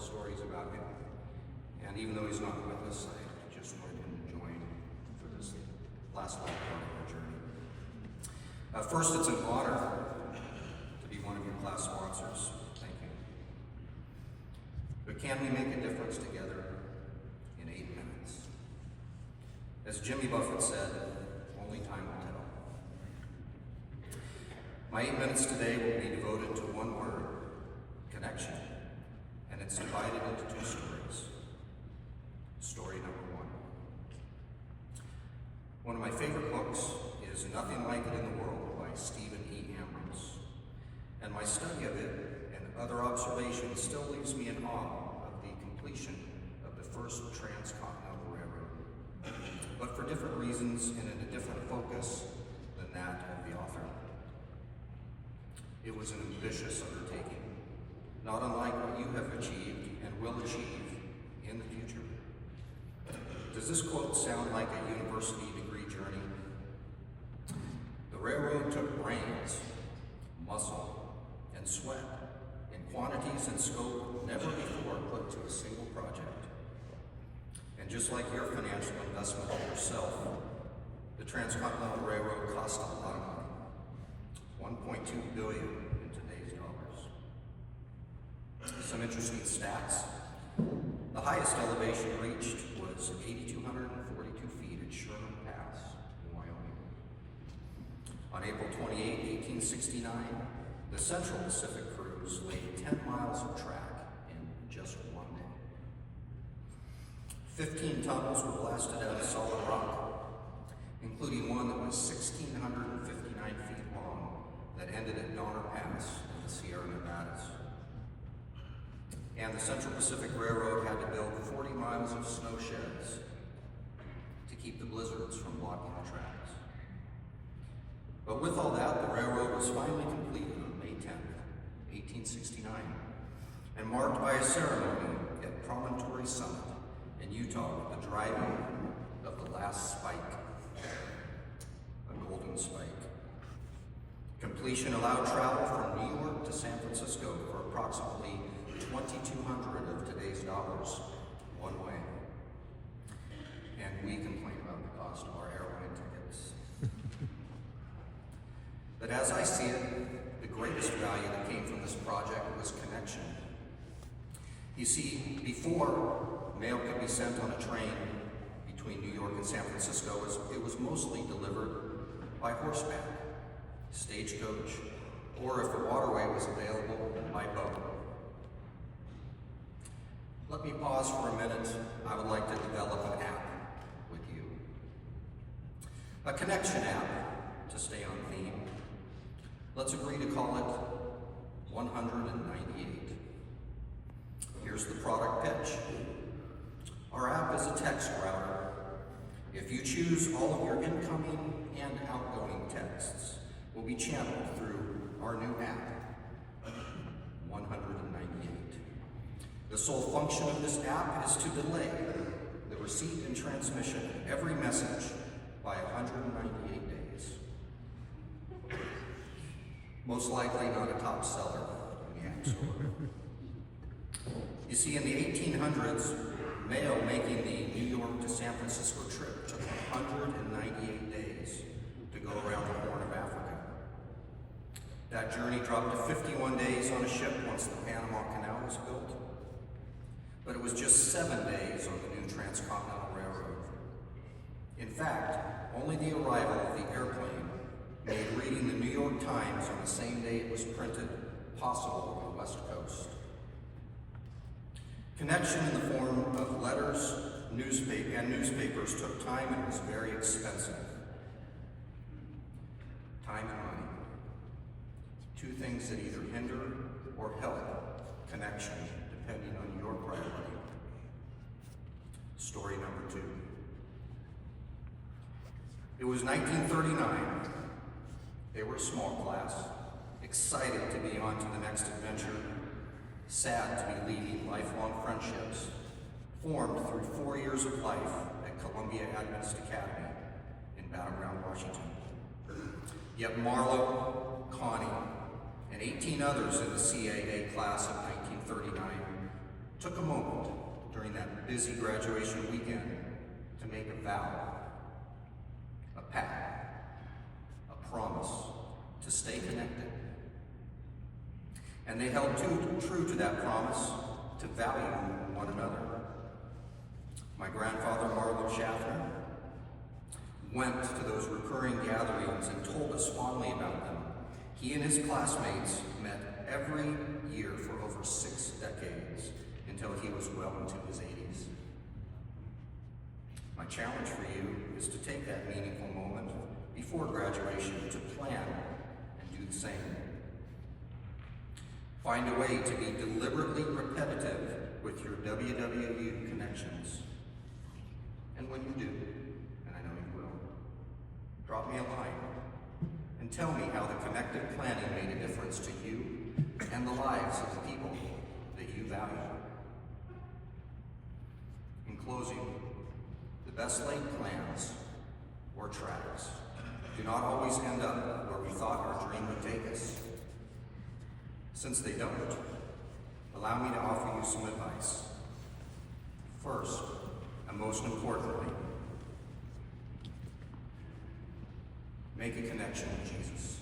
stories about him. And even though he's not with us, I just wanted him to join for this last little part of our journey. First, it's an honor to be one of your class sponsors. Thank you. But can we make a difference together in 8 minutes? As Jimmy Buffett said, only time will tell. My 8 minutes today will be devoted to one word, connection, and it's divided into 2 stories. Story number 1. One of my favorite books is Nothing Like It in the World by Stephen E. Ambrose, and my study of it and other observations still leaves me in awe of the completion of the first transcontinental railroad, but for different reasons and in a different focus than that of the author. It was an ambitious undertaking, not unlike what you have achieved and will achieve in the future. Does this quote sound like a university degree journey? The railroad took brains, muscle, and sweat in quantities and scope never before put to a single project. And just like your financial investment in yourself, the Transcontinental Railroad cost a lot of money, $1.2 billion in today's dollars. Some interesting stats. The highest elevation reached was 8,242 feet at Sherman Pass in Wyoming. On April 28, 1869, the Central Pacific Cruise laid 10 miles of track in just one day. 15 tunnels were blasted out of solid rock, including one that was 1,659 feet long that ended at Donner Pass in the Sierra Nevadas. And the Central Pacific Railroad had to build 40 miles of snow sheds to keep the blizzards from blocking the tracks. But with all that, the railroad was finally completed on May 10th, 1869, and marked by a ceremony at Promontory Summit in Utah with the driving of the last spike, a golden spike. Completion allowed travel from New York to San Francisco for approximately 2,200 of today's dollars one way. And we complain about the cost of our airline tickets. But as I see it, the greatest value that came from this project was connection. You see, before mail could be sent on a train between New York and San Francisco, it was mostly delivered by horseback, stagecoach, or if the waterway was available, by boat. Let me pause for a minute. I would like to develop an app with you. A connection app, to stay on theme. Let's agree to call it 198. Here's the product pitch. Our app is a text router. If you choose, all of your incoming and outgoing texts will be channeled through our new app, 198. The sole function of this app is to delay the receipt and transmission of every message by 198 days. Most likely not a top seller in the App Store. You see, in the 1800s, mail making the New York to San Francisco trip took 198 days to go around the Horn of Africa. That journey dropped to 51 days on a ship once the Panama Canal was built. But it was just 7 days on the new Transcontinental Railroad. In fact, only the arrival of the airplane made reading the New York Times on the same day it was printed possible on the West Coast. Connection in the form of letters, newspapers took time and was very expensive. Time and money. 2 things that either hinder or help connection, depending on your priority. Story number 2. It was 1939. They were a small class, excited to be on to the next adventure, sad to be leaving lifelong friendships formed through 4 years of life at Columbia Adventist Academy in Battle Ground, Washington. Yet Marlowe, Connie, and 18 others in the CAA class of 1939 took a moment during that busy graduation weekend to make a vow, a pact, a promise to stay connected. And they held true to that promise to value one another. My grandfather, Marlo Schaffner, went to those recurring gatherings and told us fondly about them. He and his classmates met every year for over 6 decades until he was well into his 80s. My challenge for you is to take that meaningful moment before graduation to plan and do the same. Find a way to be deliberately repetitive with your WWU connections. And when you do, and I know you will, drop me a line and tell me how the connected planning made a difference to you and the lives of the people that you value. In closing, the best laid plans or tracks do not always end up where we thought our dream would take us. Since they don't, allow me to offer you some advice. First, and most importantly, make a connection with Jesus.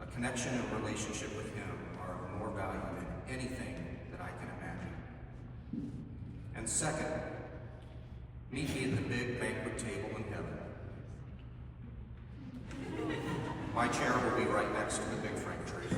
A connection and relationship with Him are of more value than anything that I can imagine. And second, meet me at the big banquet table in heaven. My chair will be right next to the big Frank tree.